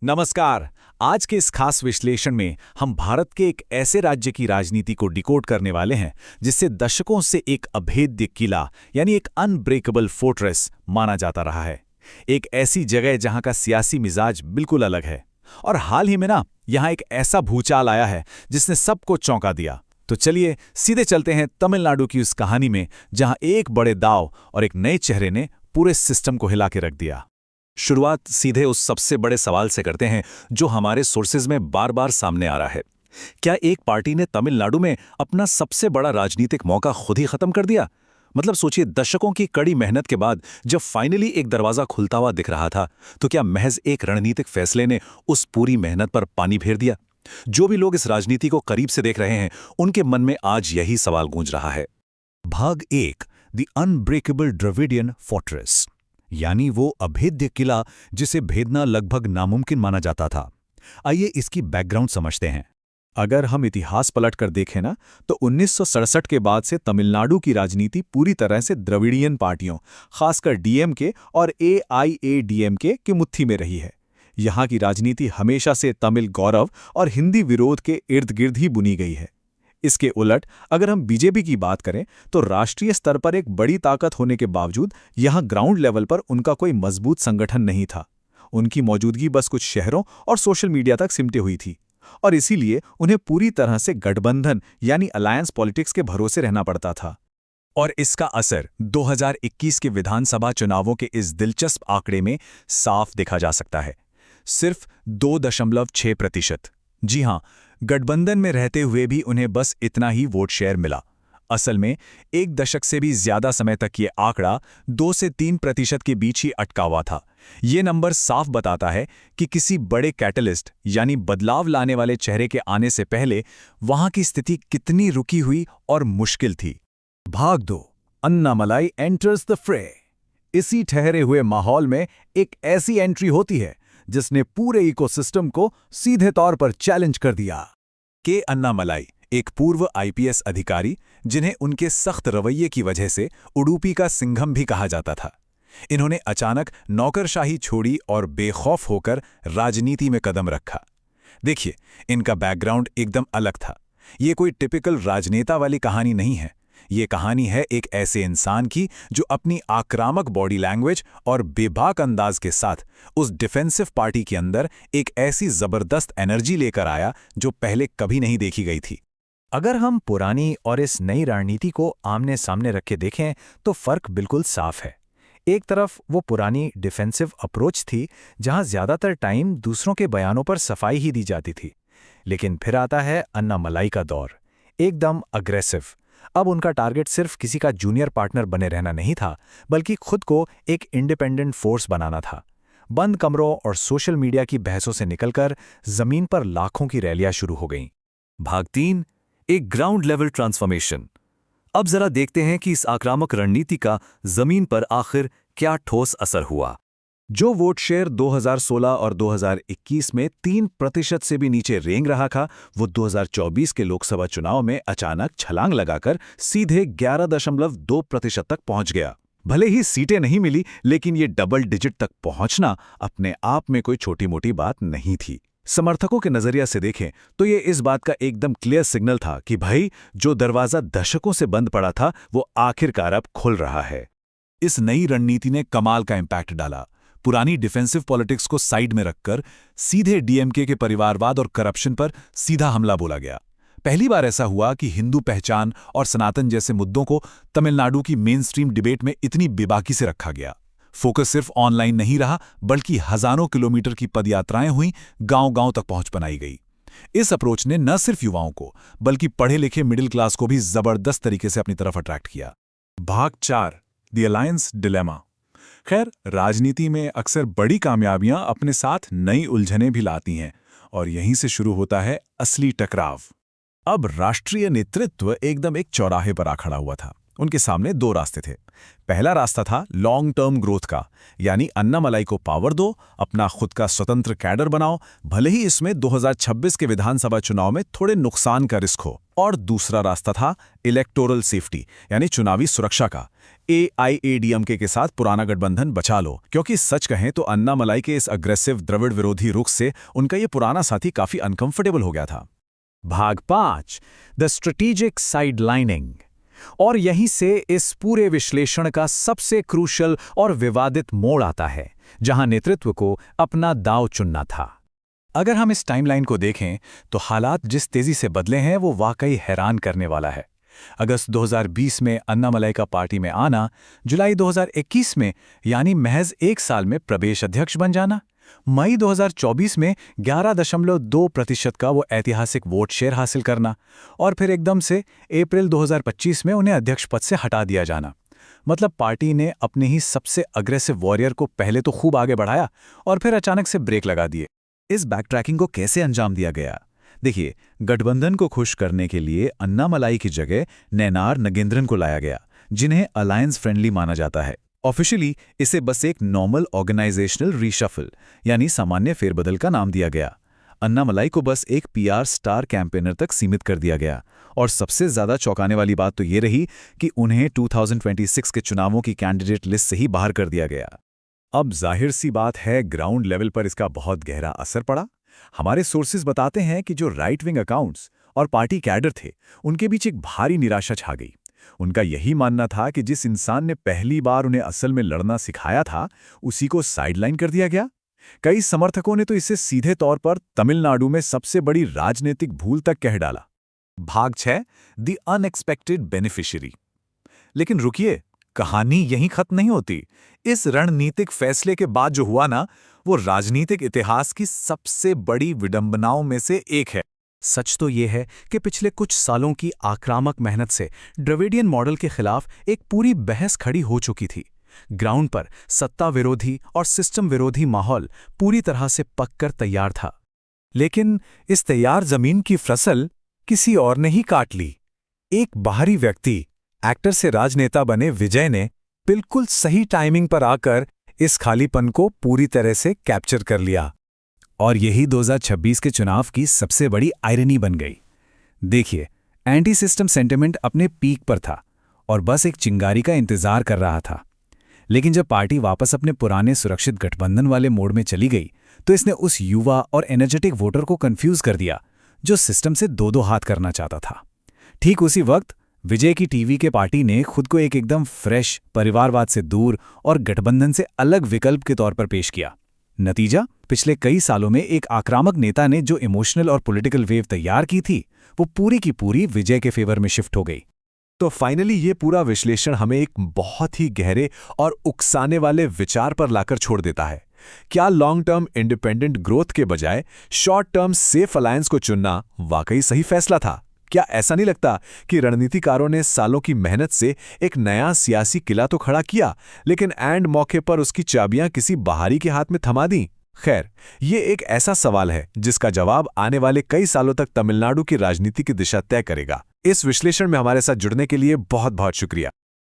नमस्कार। आज के इस खास विश्लेषण में हम भारत के एक ऐसे राज्य की राजनीति को डिकोड करने वाले हैं जिससे दशकों से एक अभेद्य किला यानी एक अनब्रेकेबल फोर्ट्रेस माना जाता रहा है। एक ऐसी जगह जहां का सियासी मिजाज बिल्कुल अलग है। और हाल ही में यहाँ एक ऐसा भूचाल आया है जिसने सबको चौंका दिया। तो चलिए सीधे चलते हैं तमिलनाडु की उस कहानी में जहां एक बड़े दाव और एक नए चेहरे ने पूरे सिस्टम को हिला के रख दिया। शुरुआत सीधे उस सबसे बड़े सवाल से करते हैं जो हमारे सोर्सेज में बार बार सामने आ रहा है। क्या एक पार्टी ने तमिलनाडु में अपना सबसे बड़ा राजनीतिक मौका खुद ही खत्म कर दिया? मतलब सोचिए, दशकों की कड़ी मेहनत के बाद जब फाइनली एक दरवाजा खुलता हुआ दिख रहा था, तो क्या महज एक रणनीतिक फैसले ने उस पूरी मेहनत पर पानी फेर दिया? जो भी लोग इस राजनीति को करीब से देख रहे हैं, उनके मन में आज यही सवाल गूंज रहा है। भाग 1, द अनब्रेकेबल द्रविडियन फोर्ट्रेस, यानी वो अभेद्य किला जिसे भेदना लगभग नामुमकिन माना जाता था। आइए इसकी बैकग्राउंड समझते हैं। अगर हम इतिहास पलटकर देखें तो 1967 के बाद से तमिलनाडु की राजनीति पूरी तरह से द्रविडियन पार्टियों, खासकर डीएमके और एआईएडीएमके की मुट्ठी में रही है। यहाँ की राजनीति हमेशा से तमिल गौरव और हिंदी विरोध के इर्द गिर्द ही बुनी गई है। इसके उलट अगर हम बीजेपी की बात करें तो राष्ट्रीय स्तर पर एक बड़ी ताकत होने के बावजूद यहाँ ग्राउंड लेवल पर उनका कोई मजबूत संगठन नहीं था। उनकी मौजूदगी बस कुछ शहरों और सोशल मीडिया तक सिमटे हुई थी, और इसीलिए उन्हें पूरी तरह से गठबंधन यानी अलायंस पॉलिटिक्स के भरोसे रहना पड़ता था। और इसका असर 2021 के विधानसभा चुनावों के इस दिलचस्प आंकड़े में साफ देखा जा सकता है। सिर्फ 2.6%। जी हां, गठबंधन में रहते हुए भी उन्हें बस इतना ही वोट शेयर मिला। असल में एक दशक से भी ज्यादा समय तक ये आंकड़ा 2 से 3% के बीच ही अटका हुआ था। ये नंबर साफ बताता है कि किसी बड़े कैटलिस्ट यानी बदलाव लाने वाले चेहरे के आने से पहले वहां की स्थिति कितनी रुकी हुई और मुश्किल थी। भाग 2, अन्नामलाई एंटर्स द फ्रे। इसी ठहरे हुए माहौल में एक ऐसी एंट्री होती है जिसने पूरे इकोसिस्टम को सीधे तौर पर चैलेंज कर दिया। के अन्नामलाई एक पूर्व आईपीएस अधिकारी जिन्हें उनके सख्त रवैये की वजह से उडुपी का सिंघम भी कहा जाता था। इन्होंने अचानक नौकरशाही छोड़ी और बेखौफ होकर राजनीति में कदम रखा। देखिए, इनका बैकग्राउंड एकदम अलग था। ये कोई टिपिकल राजनेता वाली कहानी नहीं है। ये कहानी है एक ऐसे इंसान की जो अपनी आक्रामक बॉडी लैंग्वेज और बेबाक अंदाज के साथ उस डिफेंसिव पार्टी के अंदर एक ऐसी जबरदस्त एनर्जी लेकर आया जो पहले कभी नहीं देखी गई थी। अगर हम पुरानी और इस नई रणनीति को आमने सामने रख के देखें तो फर्क बिल्कुल साफ है। एक तरफ वो पुरानी डिफेंसिव अप्रोच थी जहां ज्यादातर टाइम दूसरों के बयानों पर सफाई ही दी जाती थी। लेकिन फिर आता है अन्नामलाई का दौर, एकदम अग्रेसिव। अब उनका टारगेट सिर्फ किसी का जूनियर पार्टनर बने रहना नहीं था, बल्कि खुद को एक इंडिपेंडेंट फोर्स बनाना था। बंद कमरों और सोशल मीडिया की बहसों से निकलकर जमीन पर लाखों की रैलियां शुरू हो गईं। भाग 3, एक ग्राउंड लेवल ट्रांसफॉर्मेशन। अब जरा देखते हैं कि इस आक्रामक रणनीति का जमीन पर आखिर क्या ठोस असर हुआ। जो वोट शेयर 2016 और 2021 में 3% से भी नीचे रेंग रहा था, वो 2024 के लोकसभा चुनाव में अचानक छलांग लगाकर सीधे 11.2% तक पहुंच गया। भले ही सीटें नहीं मिली, लेकिन ये डबल डिजिट तक पहुंचना अपने आप में कोई छोटी मोटी बात नहीं थी। समर्थकों के नजरिया से देखें तो ये इस बात का एकदम क्लियर सिग्नल था कि भाई, जो दरवाजा दशकों से बंद पड़ा था वो आखिरकार अब खुल रहा है। इस नई रणनीति ने कमाल का इम्पैक्ट डाला। पुरानी डिफेंसिव पॉलिटिक्स को साइड में रखकर सीधे डीएमके के परिवारवाद और करप्शन पर सीधा हमला बोला गया। पहली बार ऐसा हुआ कि हिंदू पहचान और सनातन जैसे मुद्दों को तमिलनाडु की मेनस्ट्रीम डिबेट में इतनी बेबाकी से रखा गया। फोकस सिर्फ ऑनलाइन नहीं रहा, बल्कि हजारों किलोमीटर की पदयात्राएं हुई, गांव-गांव तक पहुंच बनाई गई। इस अप्रोच ने न सिर्फ युवाओं को, बल्कि पढ़े लिखे मिडिल क्लास को भी जबरदस्त तरीके से अपनी तरफ अट्रैक्ट किया। भाग 4, द अलायंस डिलेमा। खैर, राजनीति में अक्सर बड़ी कामयाबियां अपने साथ नई उलझनें भी लाती हैं, और यहीं से शुरू होता है असली टकराव। अब राष्ट्रीय नेतृत्व एकदम एक चौराहे पर आ खड़ा हुआ था। उनके सामने 2 रास्ते थे। पहला रास्ता था लॉन्ग टर्म ग्रोथ का, यानी अन्नामलाई को पावर दो, अपना खुद का स्वतंत्र कैडर बनाओ, भले ही इसमें 2026 के विधानसभा चुनाव में थोड़े नुकसान का रिस्क हो। और दूसरा रास्ता था इलेक्टोरल सेफ्टी, यानी चुनावी सुरक्षा का। AIADMK के साथ पुराना गठबंधन बचा लो, क्योंकि सच कहें तो अन्नामलाई के इस अग्रेसिव द्रविड़ विरोधी रुख से उनका ये पुराना साथी काफी अनकंफर्टेबल हो गया था। भाग 5 द स्ट्रेटेजिक साइडलाइनिंग। और यहीं से इस पूरे विश्लेषण का सबसे क्रूशल और विवादित मोड़ आता है, जहां नेतृत्व को अपना दांव चुनना था। अगर हम इस टाइमलाइन को देखें तो हालात जिस तेजी से बदले हैं वो वाकई हैरान करने वाला है। अगस्त 2020 में अन्नामलाई का पार्टी में आना, जुलाई 2021 में यानी महज 1 साल में प्रदेश अध्यक्ष बन जाना, मई 2024 में 11.2% का वो ऐतिहासिक वोट शेयर हासिल करना और फिर एकदम से अप्रैल 2025 में उन्हें अध्यक्ष पद से हटा दिया जाना। मतलब पार्टी ने अपने ही सबसे अग्रेसिव वॉरियर को पहले तो खूब आगे बढ़ाया और फिर अचानक से ब्रेक लगा दिए। इस बैकट्रैकिंग को कैसे अंजाम दिया गया? देखिए, गठबंधन को खुश करने के लिए अन्नामलाई की जगह नैनार नगेंद्रन को लाया गया, जिन्हें अलायंस फ्रेंडली माना जाता है। ऑफिशियली इसे बस एक नॉर्मल ऑर्गेनाइजेशनल रीशफल यानी सामान्य फेरबदल का नाम दिया गया। अन्नामलाई को बस एक PR स्टार कैंपेनर तक सीमित कर दिया गया और सबसे ज्यादा चौंकाने वाली बात तो ये रही कि उन्हें 2026 के चुनावों की कैंडिडेट लिस्ट से ही बाहर कर दिया गया। अब जाहिर सी बात है, ग्राउंड लेवल पर इसका बहुत गहरा असर पड़ा। हमारे सोर्सेज बताते हैं कि जो राइट विंग अकाउंट्स और पार्टी कैडर थे, उनके बीच एक भारी निराशा छा गई। उनका यही मानना था कि जिस इंसान ने पहली बार उन्हें असल में लड़ना सिखाया था, उसी को साइडलाइन कर दिया गया। कई समर्थकों ने तो इसे सीधे तौर पर तमिलनाडु में सबसे बड़ी राजनीतिक भूल तक कह डाला। भाग 6 द अनएक्सपेक्टेड बेनिफिशियरी। लेकिन रुकिए, कहानी यहीं खत्म नहीं होती। इस रणनीतिक फैसले के बाद जो हुआ ना, वो राजनीतिक इतिहास की सबसे बड़ी विडंबनाओं में से एक है। सच तो ये है कि पिछले कुछ सालों की आक्रामक मेहनत से द्रविडियन मॉडल के खिलाफ एक पूरी बहस खड़ी हो चुकी थी। ग्राउंड पर सत्ता विरोधी और सिस्टम विरोधी माहौल पूरी तरह से पककर तैयार था। लेकिन इस तैयार जमीन की फसल किसी और ने ही काट ली। एक बाहरी व्यक्ति, एक्टर से राजनेता बने विजय ने बिल्कुल सही टाइमिंग पर आकर इस खालीपन को पूरी तरह से कैप्चर कर लिया। और यही 2026 के चुनाव की सबसे बड़ी आयरनी बन गई। देखिए, एंटी सिस्टम सेंटिमेंट अपने पीक पर था और बस एक चिंगारी का इंतजार कर रहा था। लेकिन जब पार्टी वापस अपने पुराने सुरक्षित गठबंधन वाले मोड में चली गई, तो इसने उस युवा और एनर्जेटिक वोटर को कंफ्यूज कर दिया, जो सिस्टम से दो हाथ करना चाहता था। ठीक उसी वक्त विजय की टीवी के पार्टी ने खुद को एक एकदम फ्रेश, परिवारवाद से दूर और गठबंधन से अलग विकल्प के तौर पर पेश किया। नतीजा, पिछले कई सालों में एक आक्रामक नेता ने जो इमोशनल और पॉलिटिकल वेव तैयार की थी, वो पूरी की पूरी विजय के फेवर में शिफ्ट हो गई। तो फाइनली ये पूरा विश्लेषण हमें एक बहुत ही गहरे और उकसाने वाले विचार पर लाकर छोड़ देता है। क्या लॉन्ग टर्म इंडिपेंडेंट ग्रोथ के बजाय शॉर्ट टर्म सेफ अलायंस को चुनना वाकई सही फैसला था? क्या ऐसा नहीं लगता कि रणनीतिकारों ने सालों की मेहनत से एक नया सियासी किला तो खड़ा किया, लेकिन एंड मौके पर उसकी चाबियां किसी बाहरी के हाथ में थमा दी? खैर, ये एक ऐसा सवाल है जिसका जवाब आने वाले कई सालों तक तमिलनाडु की राजनीति की दिशा तय करेगा। इस विश्लेषण में हमारे साथ जुड़ने के लिए बहुत बहुत शुक्रिया।